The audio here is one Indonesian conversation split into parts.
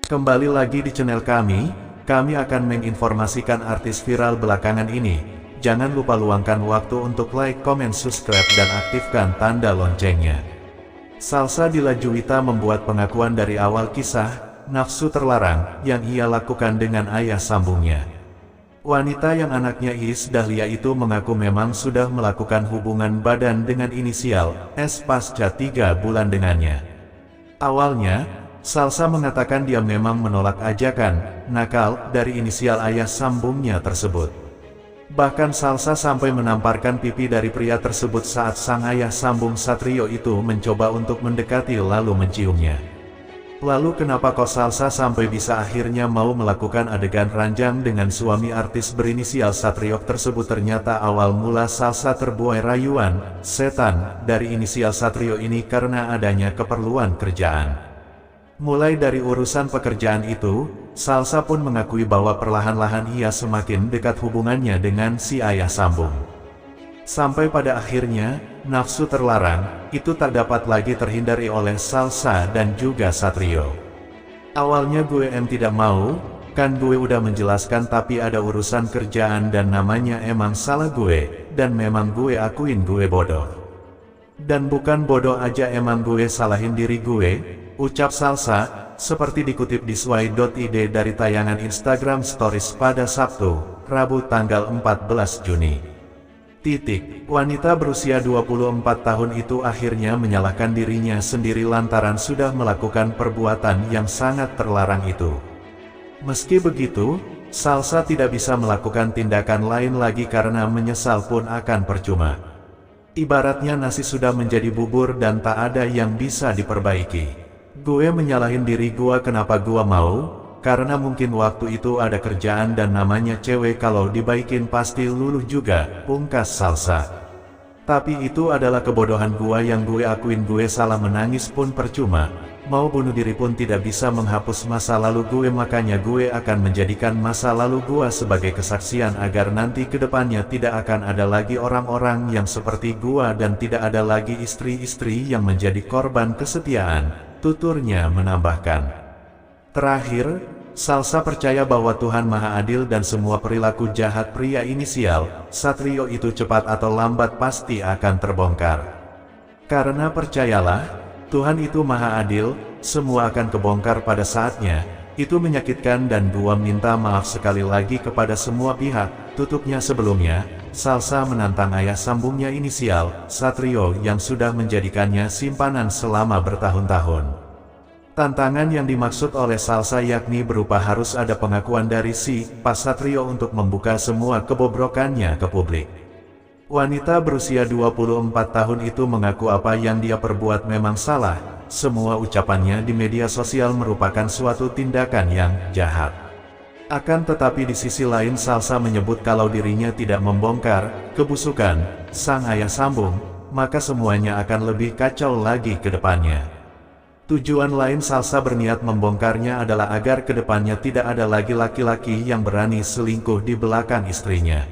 Kembali lagi di channel kami akan menginformasikan artis viral belakangan ini. Jangan lupa luangkan waktu untuk like, comment, subscribe, dan aktifkan tanda loncengnya. Salsa Dilla Juwita membuat pengakuan dari awal kisah nafsu terlarang yang ia lakukan dengan ayah sambungnya. Wanita yang anaknya Iis Dahlia itu mengaku memang sudah melakukan hubungan badan dengan inisial S pasca 3 bulan dengannya. Awalnya, Salsa mengatakan dia memang menolak ajakan nakal dari inisial ayah sambungnya tersebut. Bahkan Salsa sampai menamparkan pipi dari pria tersebut saat sang ayah sambung Satrio itu mencoba untuk mendekati lalu menciumnya. Lalu kenapa kok Salsa sampai bisa akhirnya mau melakukan adegan ranjang dengan suami artis berinisial Satrio tersebut? Ternyata awal mula Salsa terbuai rayuan setan dari inisial Satrio ini karena adanya keperluan kerjaan. Mulai dari urusan pekerjaan itu, Salsa pun mengakui bahwa perlahan-lahan ia semakin dekat hubungannya dengan si ayah sambung. Sampai pada akhirnya, nafsu terlarang itu tak dapat lagi terhindari oleh Salsa dan juga Satrio. Awalnya gue tidak mau, kan gue udah menjelaskan, tapi ada urusan kerjaan dan namanya emang salah gue, dan memang gue akuin gue bodoh. Dan bukan bodoh aja, emang gue salahin diri gue, ucap Salsa, seperti dikutip di sway.id dari tayangan Instagram Stories pada Sabtu, Rabu tanggal 14 Juni. Wanita berusia 24 tahun itu akhirnya menyalahkan dirinya sendiri lantaran sudah melakukan perbuatan yang sangat terlarang itu. Meski begitu, Salsa tidak bisa melakukan tindakan lain lagi karena menyesal pun akan percuma. Ibaratnya nasi sudah menjadi bubur dan tak ada yang bisa diperbaiki. Gue menyalahin diri gue, kenapa gue mau? Karena mungkin waktu itu ada kerjaan dan namanya cewek kalau dibaikin pasti luluh juga, pungkas Salsa. Tapi itu adalah kebodohan gua yang gue akuin, gue salah, menangis pun percuma. Mau bunuh diri pun tidak bisa menghapus masa lalu gue, makanya gue akan menjadikan masa lalu gua sebagai kesaksian agar nanti kedepannya tidak akan ada lagi orang-orang yang seperti gua dan tidak ada lagi istri-istri yang menjadi korban kesetiaan, tuturnya menambahkan. Terakhir, Salsa percaya bahwa Tuhan Maha Adil dan semua perilaku jahat pria inisial Satrio itu cepat atau lambat pasti akan terbongkar. Karena percayalah, Tuhan itu Maha Adil, semua akan kebongkar pada saatnya. Itu menyakitkan dan gua minta maaf sekali lagi kepada semua pihak, tutupnya. Sebelumnya, Salsa menantang ayah sambungnya inisial Satrio yang sudah menjadikannya simpanan selama bertahun-tahun. Tantangan yang dimaksud oleh Salsa yakni berupa harus ada pengakuan dari si Pak Satrio untuk membuka semua kebobrokannya ke publik. Wanita berusia 24 tahun itu mengaku apa yang dia perbuat memang salah. Semua ucapannya di media sosial merupakan suatu tindakan yang jahat. Akan tetapi di sisi lain Salsa menyebut kalau dirinya tidak membongkar kebusukan sang ayah sambung, maka semuanya akan lebih kacau lagi ke depannya. Tujuan lain Salsa berniat membongkarnya adalah agar kedepannya tidak ada lagi laki-laki yang berani selingkuh di belakang istrinya.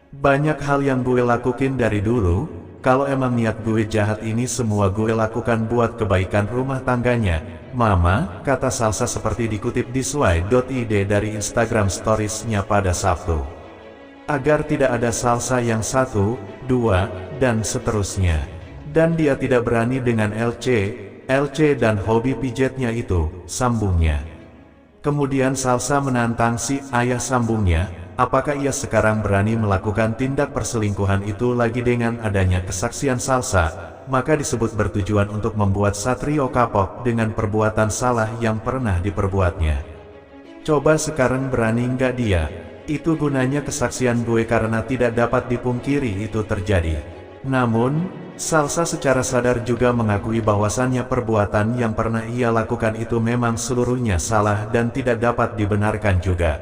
Banyak hal yang gue lakuin dari dulu, kalau emang niat gue jahat ini semua gue lakukan buat kebaikan rumah tangganya, Mama, kata Salsa seperti dikutip di sway.id dari Instagram Stories-nya pada Sabtu. Agar tidak ada Salsa yang 1, 2, dan seterusnya. Dan dia tidak berani dengan LC dan hobi pijatnya itu, sambungnya. Kemudian Salsa menantang si ayah sambungnya, apakah ia sekarang berani melakukan tindak perselingkuhan itu lagi. Dengan adanya kesaksian Salsa, maka disebut bertujuan untuk membuat Satrio kapok dengan perbuatan salah yang pernah diperbuatnya. Coba sekarang berani nggak dia? Itu gunanya kesaksian gue karena tidak dapat dipungkiri itu terjadi. Namun, Salsa secara sadar juga mengakui bahwasannya perbuatan yang pernah ia lakukan itu memang seluruhnya salah dan tidak dapat dibenarkan juga.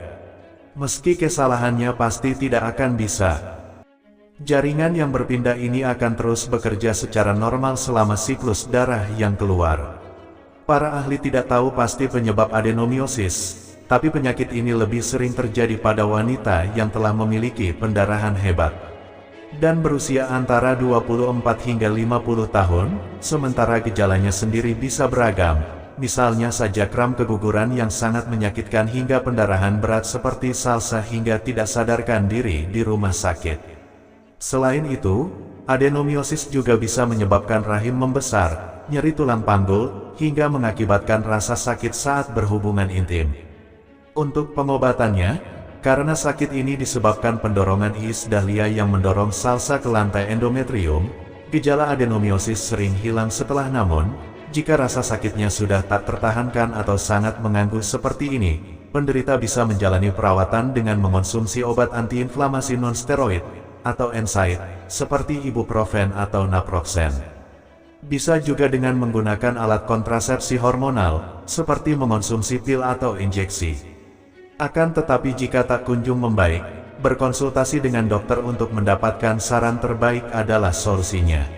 Meski kesalahannya pasti tidak akan bisa. Jaringan yang berpindah ini akan terus bekerja secara normal selama siklus darah yang keluar. Para ahli tidak tahu pasti penyebab adenomiosis, tapi penyakit ini lebih sering terjadi pada wanita yang telah memiliki pendarahan hebat dan berusia antara 24 hingga 50 tahun, sementara gejalanya sendiri bisa beragam, misalnya saja kram keguguran yang sangat menyakitkan hingga pendarahan berat seperti Salsa hingga tidak sadarkan diri di rumah sakit. Selain itu, adenomiosis juga bisa menyebabkan rahim membesar, nyeri tulang panggul, hingga mengakibatkan rasa sakit saat berhubungan intim. Untuk pengobatannya, karena sakit ini disebabkan pendorongan Iis Dahlia yang mendorong Salsa ke lantai endometrium, gejala adenomiosis sering hilang setelah. Namun, jika rasa sakitnya sudah tak tertahankan atau sangat mengganggu seperti ini, penderita bisa menjalani perawatan dengan mengonsumsi obat antiinflamasi non-steroid atau NSAID, seperti ibuprofen atau naproxen. Bisa juga dengan menggunakan alat kontrasepsi hormonal, seperti mengonsumsi pil atau injeksi. Akan tetapi jika tak kunjung membaik, berkonsultasi dengan dokter untuk mendapatkan saran terbaik adalah solusinya.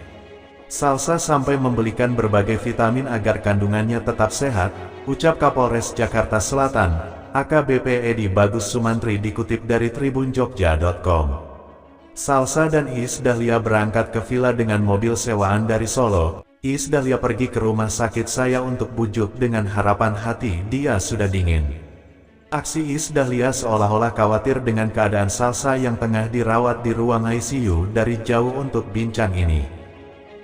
Salsa sampai membelikan berbagai vitamin agar kandungannya tetap sehat, ucap Kapolres Jakarta Selatan, AKBP Edi Bagus Sumantri dikutip dari tribunjogja.com. Salsa dan Iis Dahlia berangkat ke villa dengan mobil sewaan dari Solo. Iis Dahlia pergi ke rumah sakit saya untuk bujuk dengan harapan hati dia sudah dingin. Aksi Iis Dahlia seolah-olah khawatir dengan keadaan Salsa yang tengah dirawat di ruang ICU dari jauh untuk bincang ini.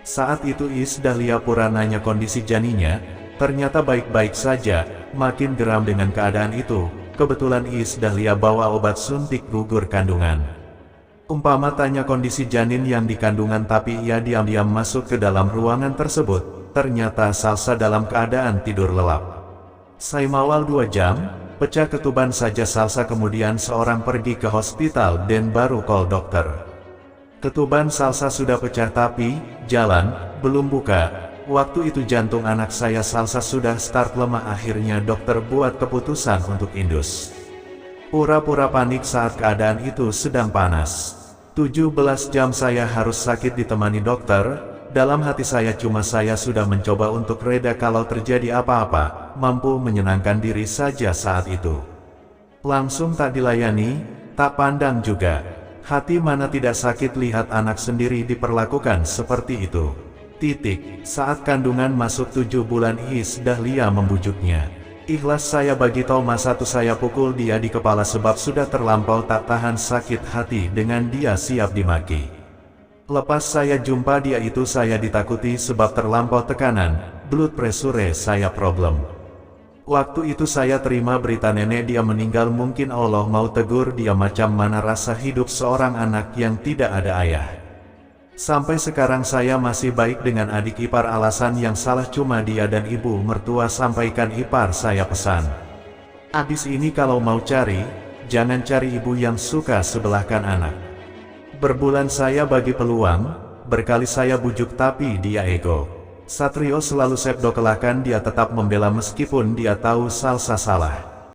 Saat itu Iis Dahlia pura nanya kondisi janinnya, ternyata baik-baik saja. Makin geram dengan keadaan itu, kebetulan Iis Dahlia bawa obat suntik gugur kandungan. Umpama tanya kondisi janin yang di kandungan tapi ia diam-diam masuk ke dalam ruangan tersebut, ternyata Salsa dalam keadaan tidur lelap. Saya mawal 2 jam, pecah ketuban saja Salsa, kemudian seorang pergi ke hospital dan baru call dokter. Ketuban Salsa sudah pecah tapi, jalan, belum buka. Waktu itu jantung anak saya Salsa sudah start lemah, akhirnya dokter buat keputusan untuk indus. Pura-pura panik saat keadaan itu sedang panas. 17 jam saya harus sakit ditemani dokter, dalam hati saya cuma saya sudah mencoba untuk reda kalau terjadi apa-apa, mampu menyenangkan diri saja saat itu. Langsung tak dilayani, tak pandang juga. Hati mana tidak sakit lihat anak sendiri diperlakukan seperti itu. Saat kandungan masuk 7 bulan Iis Dahlia membujuknya. Ikhlas saya bagi Toma satu, saya pukul dia di kepala sebab sudah terlampau tak tahan sakit hati dengan dia siap dimaki. Lepas saya jumpa dia itu saya ditakuti sebab terlampau tekanan, blood pressure saya problem. Waktu itu saya terima berita nenek dia meninggal, mungkin Allah mau tegur dia macam mana rasa hidup seorang anak yang tidak ada ayah. Sampai sekarang saya masih baik dengan adik ipar, alasan yang salah cuma dia dan ibu mertua, sampaikan ipar saya pesan. Abis ini kalau mau cari, jangan cari ibu yang suka sebelahkan anak. Berbulan saya bagi peluang, berkali saya bujuk tapi dia ego. Satrio selalu sepdo kelahkan, dia tetap membela meskipun dia tahu Salsa salah.